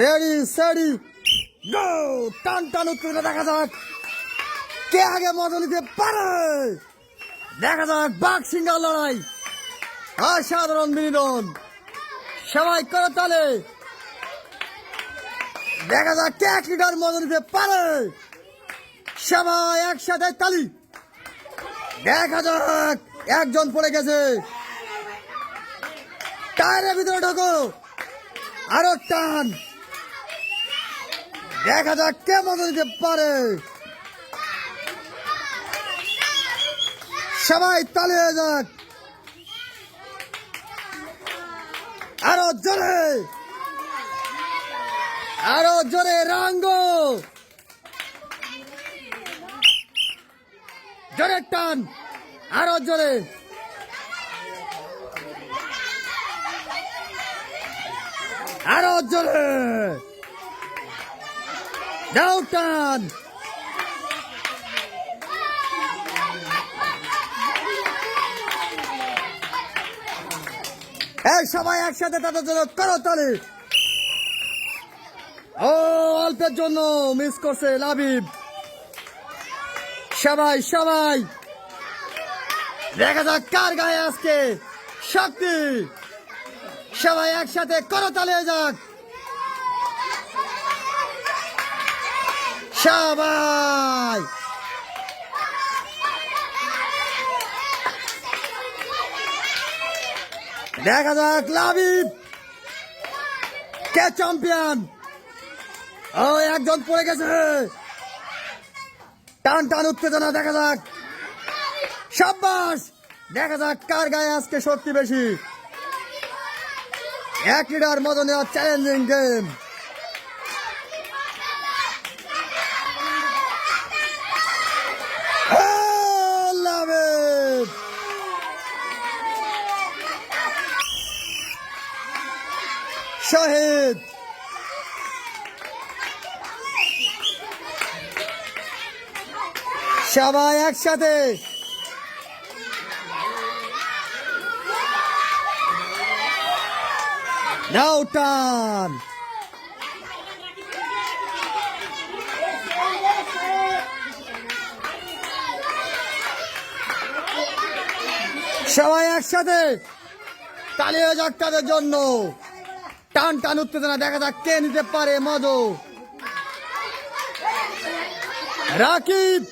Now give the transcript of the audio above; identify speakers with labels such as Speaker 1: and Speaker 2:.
Speaker 1: Ready সেডি গো! টান টান উত্তেজনা দেখা যাক কে আগে মজা নিতে পারে। দেখা যাক বাঘ সিংহার লড়াই, অসাধারণ বিনোদন, সবাই করে তালে। দেখা যাক কে 1 লিটার মজা নিতে পারে। সবাই একসাথে তালি। দেখা যাক একজন পড়ে গেছে, টায়ারের ভিতরে ঢোকো, আরো টান। দেখা যাক কে মজা নিতে পারে। সবাই তালি হয়ে যাক, আরো জোরে, আরো জোরে রাঙ্গো, জোরে টান, আরো জোরে, আরো জোরে যাও টান। এই সবাই একসাথে তাদের জন্য করো তালি। ও অল্পের জন্য মিস করছে লাবিব। সবাই সবাই দেখা যাক কার গায়ে আজকে শক্তি। সবাই একসাথে করো তালি যাক। সবাই দেখা যাক লাবিব কে চ্যাম্পিয়ন। ও একজন পড়ে গেছে, টান টান উত্তেজনা দেখা যাক। সাব্বাস, দেখা যাক কার গায়ে আজকে শক্তি বেশি। 1 লিটার মজা নেওয়ার চ্যালেঞ্জিং গেম। শহীদ সবাই একসাথে নাও টান। সবাই একসাথে তালি হয়ে যাক তাদের জন্য। টান টান উত্তেজনা দেখা যাক কে নিতে পারে মজা। রাকিব